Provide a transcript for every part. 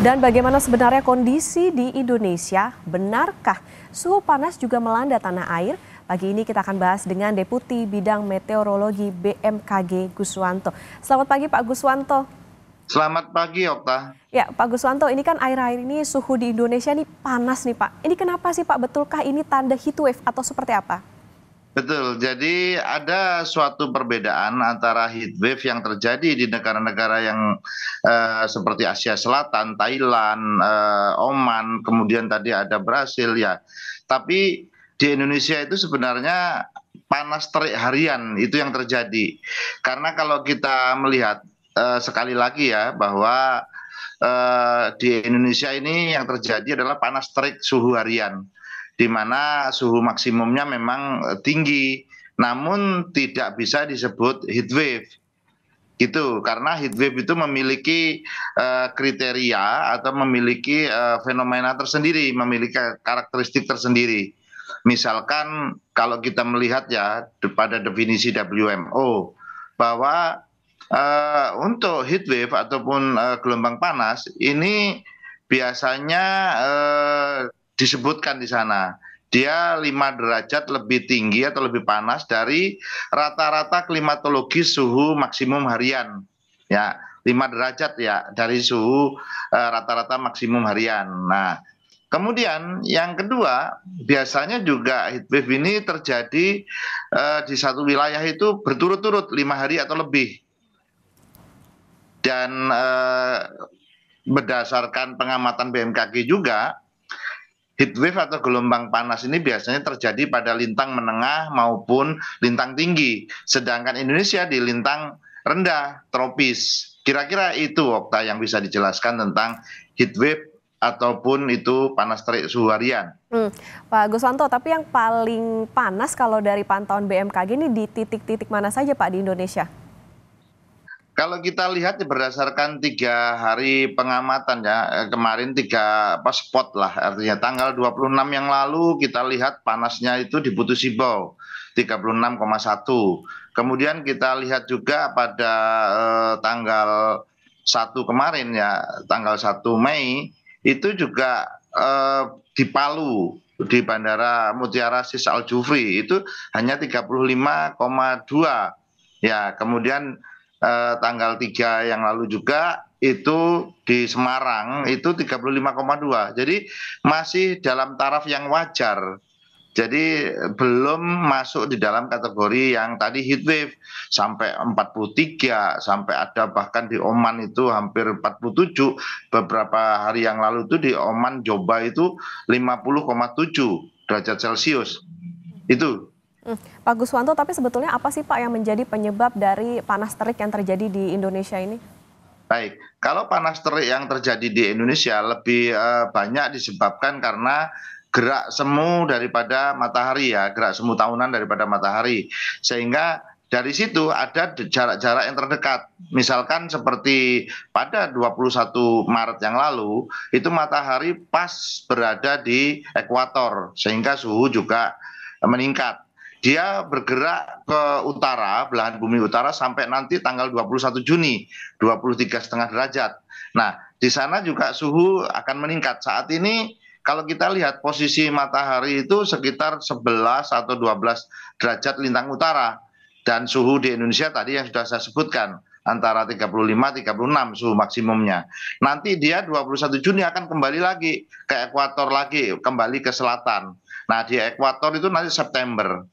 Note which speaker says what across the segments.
Speaker 1: Dan bagaimana sebenarnya kondisi di Indonesia? Benarkah suhu panas juga melanda tanah air? Pagi ini kita akan bahas dengan Deputi Bidang Meteorologi BMKG Guswanto. Selamat pagi Pak Guswanto.
Speaker 2: Selamat pagi, Okta.
Speaker 1: Ya Pak Guswanto, ini kan akhir-akhir ini suhu di Indonesia nih panas nih Pak. Ini kenapa sih Pak? Betulkah ini tanda heat wave atau seperti apa?
Speaker 2: Betul, jadi ada suatu perbedaan antara heat wave yang terjadi di negara-negara yang seperti Asia Selatan, Thailand, Oman, kemudian tadi ada Brasil ya. Tapi di Indonesia itu sebenarnya panas terik harian itu yang terjadi. Karena kalau kita melihat sekali lagi ya bahwa di Indonesia ini yang terjadi adalah panas terik suhu harian, di mana suhu maksimumnya memang tinggi, namun tidak bisa disebut heat wave. Gitu, karena heat wave itu memiliki kriteria atau memiliki fenomena tersendiri, memiliki karakteristik tersendiri. Misalkan kalau kita melihat ya pada definisi WMO bahwa untuk heat wave ataupun gelombang panas ini biasanya disebutkan di sana dia 5 derajat lebih tinggi atau lebih panas dari rata-rata klimatologis suhu maksimum harian. Ya, 5 derajat ya dari suhu rata-rata maksimum harian. Nah, kemudian yang kedua, biasanya juga heat wave ini terjadi di satu wilayah itu berturut-turut 5 hari atau lebih. Dan berdasarkan pengamatan BMKG juga, heat wave atau gelombang panas ini biasanya terjadi pada lintang menengah maupun lintang tinggi. Sedangkan Indonesia di lintang rendah, tropis. Kira-kira itu, Okta, yang bisa dijelaskan tentang heat wave ataupun itu panas terik suhu harian.
Speaker 1: Pak Guswanto, tapi yang paling panas kalau dari pantauan BMKG ini di titik-titik mana saja Pak di Indonesia?
Speaker 2: Kalau kita lihat berdasarkan 3 hari pengamatan ya, kemarin 3 spot lah, artinya tanggal 26 yang lalu kita lihat panasnya itu di Putus Sibau 36,1. Kemudian kita lihat juga pada tanggal 1 kemarin ya, tanggal 1 Mei itu juga di Palu, di Bandara Mutiara Sis Al Jufri itu hanya 35,2. Ya, kemudian tanggal 3 yang lalu juga itu di Semarang itu 35,2. Jadi masih dalam taraf yang wajar. Jadi belum masuk di dalam kategori yang tadi heat wave sampai 43, sampai ada bahkan di Oman itu hampir 47. Beberapa hari yang lalu itu di Oman Joba itu 50,7 derajat Celcius. Itu.
Speaker 1: Pak Guswanto, tapi sebetulnya apa sih Pak yang menjadi penyebab dari panas terik yang terjadi di Indonesia ini?
Speaker 2: Baik, kalau panas terik yang terjadi di Indonesia lebih banyak disebabkan karena gerak semu daripada matahari ya, gerak semu tahunan daripada matahari. Sehingga dari situ ada jarak-jarak yang terdekat. Misalkan seperti pada 21 Maret yang lalu, itu matahari pas berada di ekuator, sehingga suhu juga meningkat. Dia bergerak ke utara, belahan bumi utara sampai nanti tanggal 21 Juni, 23,5 derajat. Nah, di sana juga suhu akan meningkat. Saat ini kalau kita lihat posisi matahari itu sekitar 11 atau 12 derajat lintang utara. Dan suhu di Indonesia tadi yang sudah saya sebutkan, antara 35-36 suhu maksimumnya. Nanti dia 21 Juni akan kembali lagi ke ekuator lagi, kembali ke selatan. Nah, di ekuator itu nanti September.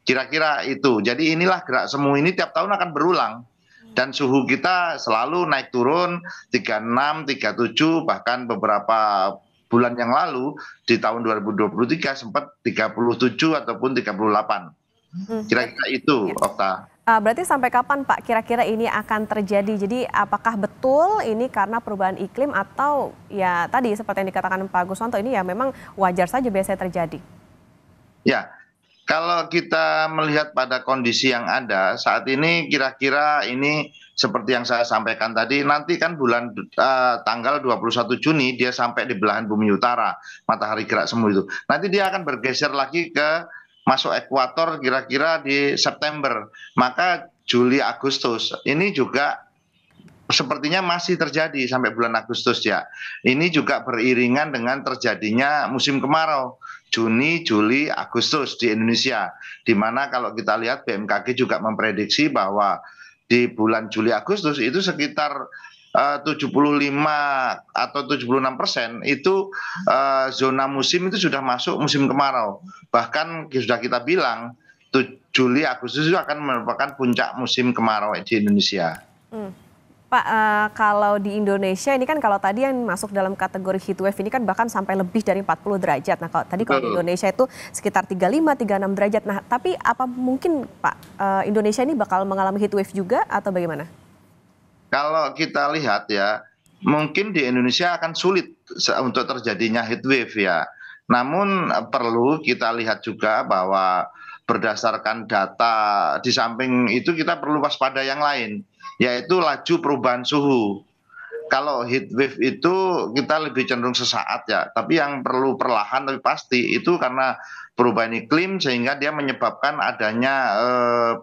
Speaker 2: Kira-kira itu. Jadi inilah gerak semu ini tiap tahun akan berulang. Dan suhu kita selalu naik turun 36, 37, bahkan beberapa bulan yang lalu di tahun 2023 sempat 37 ataupun 38. Kira-kira itu, Okta.
Speaker 1: Berarti sampai kapan Pak kira-kira ini akan terjadi? Jadi apakah betul ini karena perubahan iklim atau ya tadi seperti yang dikatakan Pak Guswanto ini ya memang wajar saja biasanya terjadi?
Speaker 2: Ya, kalau kita melihat pada kondisi yang ada saat ini, kira-kira ini seperti yang saya sampaikan tadi, nanti kan bulan tanggal 21 Juni dia sampai di belahan bumi utara, matahari gerak semu itu. Nanti dia akan bergeser lagi ke masuk ekuator kira-kira di September. Maka Juli Agustus ini juga sepertinya masih terjadi sampai bulan Agustus ya. Ini juga beriringan dengan terjadinya musim kemarau. Juni, Juli, Agustus di Indonesia. Di mana kalau kita lihat BMKG juga memprediksi bahwa di bulan Juli Agustus itu sekitar 75 atau 76% itu zona musim itu sudah masuk musim kemarau. Bahkan sudah kita bilang Juli Agustus itu akan merupakan puncak musim kemarau di Indonesia.
Speaker 1: Pak, kalau di Indonesia ini kan kalau tadi yang masuk dalam kategori heatwave ini kan bahkan sampai lebih dari 40 derajat. Nah, kalau di Indonesia itu sekitar 35, 36 derajat. Nah, tapi apa mungkin Pak Indonesia ini bakal mengalami heatwave juga atau bagaimana?
Speaker 2: Kalau kita lihat ya, mungkin di Indonesia akan sulit untuk terjadinya heatwave ya. Namun perlu kita lihat juga bahwa berdasarkan data di samping itu kita perlu waspada yang lain, yaitu laju perubahan suhu. Kalau heat wave itu kita lebih cenderung sesaat ya, tapi yang perlu perlahan tapi pasti itu karena perubahan iklim sehingga dia menyebabkan adanya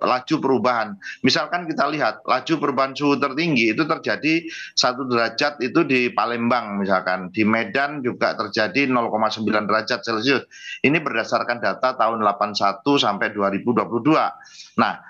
Speaker 2: laju perubahan. Misalkan kita lihat laju perubahan suhu tertinggi itu terjadi 1 derajat itu di Palembang misalkan, di Medan juga terjadi 0,9 derajat Celcius. Ini berdasarkan data tahun 81 sampai 2022. Nah,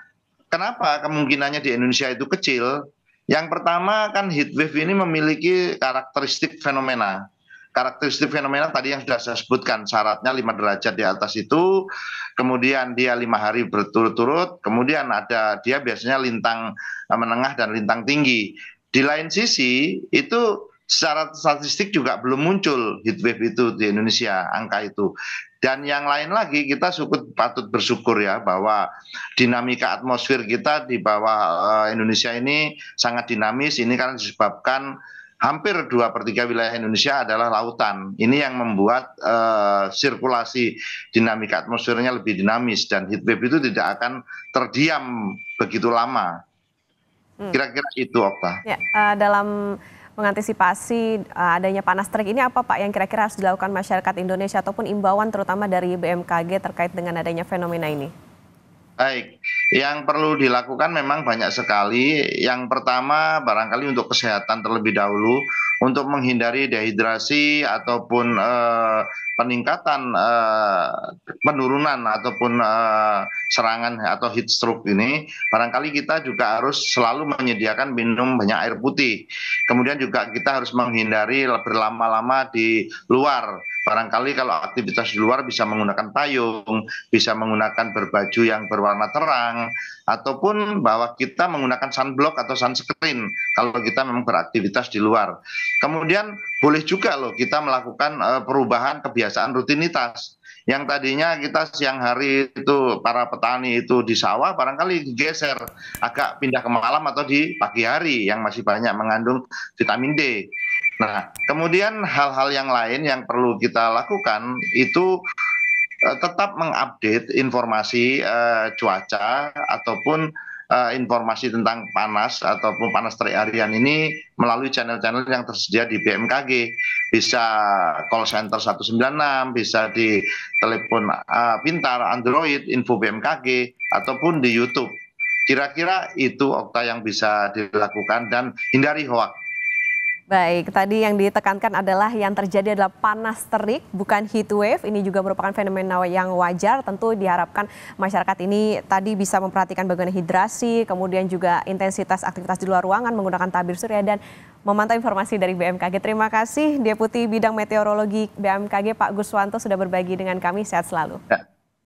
Speaker 2: kenapa kemungkinannya di Indonesia itu kecil? Yang pertama kan heat wave ini memiliki karakteristik fenomena. Karakteristik fenomena tadi yang sudah saya sebutkan, syaratnya 5 derajat di atas itu, kemudian dia 5 hari berturut-turut, kemudian ada dia biasanya lintang menengah dan lintang tinggi. Di lain sisi itu secara statistik juga belum muncul heat wave itu di Indonesia, angka itu. Dan yang lain lagi kita patut bersyukur ya bahwa dinamika atmosfer kita di bawah Indonesia ini sangat dinamis. Ini kan disebabkan hampir 2/3 wilayah Indonesia adalah lautan. Ini yang membuat sirkulasi dinamika atmosfernya lebih dinamis dan heatwave itu tidak akan terdiam begitu lama. Kira-kira itu, Okta.
Speaker 1: Ya, dalam mengantisipasi adanya panas terik ini apa Pak yang kira-kira harus dilakukan masyarakat Indonesia ataupun imbauan terutama dari BMKG terkait dengan adanya fenomena ini?
Speaker 2: Baik, yang perlu dilakukan memang banyak sekali. Yang pertama barangkali untuk kesehatan terlebih dahulu, untuk menghindari dehidrasi ataupun peningkatan penurunan ataupun serangan atau heat stroke ini, barangkali kita juga harus selalu menyediakan minum banyak air putih. Kemudian juga kita harus menghindari berlama-lama di luar. Barangkali kalau aktivitas di luar bisa menggunakan payung, bisa menggunakan berbaju yang berwarna terang, ataupun bahwa kita menggunakan sunblock atau sunscreen kalau kita memang beraktivitas di luar. Kemudian boleh juga loh kita melakukan perubahan kebiasaan rutinitas. Yang tadinya kita siang hari itu para petani itu di sawah barangkali digeser agak pindah ke malam atau di pagi hari yang masih banyak mengandung vitamin D. Nah, kemudian hal-hal yang lain yang perlu kita lakukan itu tetap mengupdate informasi cuaca ataupun informasi tentang panas ataupun panas terik harian ini melalui channel-channel yang tersedia di BMKG. Bisa call center 196, bisa di telepon pintar Android, info BMKG, ataupun di YouTube. Kira-kira itu Okta yang bisa dilakukan dan hindari hoax.
Speaker 1: Baik, tadi yang ditekankan adalah yang terjadi adalah panas terik, bukan heat wave. Ini juga merupakan fenomena yang wajar. Tentu diharapkan masyarakat ini tadi bisa memperhatikan bagaimana hidrasi, kemudian juga intensitas aktivitas di luar ruangan menggunakan tabir surya dan memantau informasi dari BMKG. Terima kasih Deputi Bidang Meteorologi BMKG Pak Guswanto sudah berbagi dengan kami. Sehat selalu.
Speaker 2: Ya.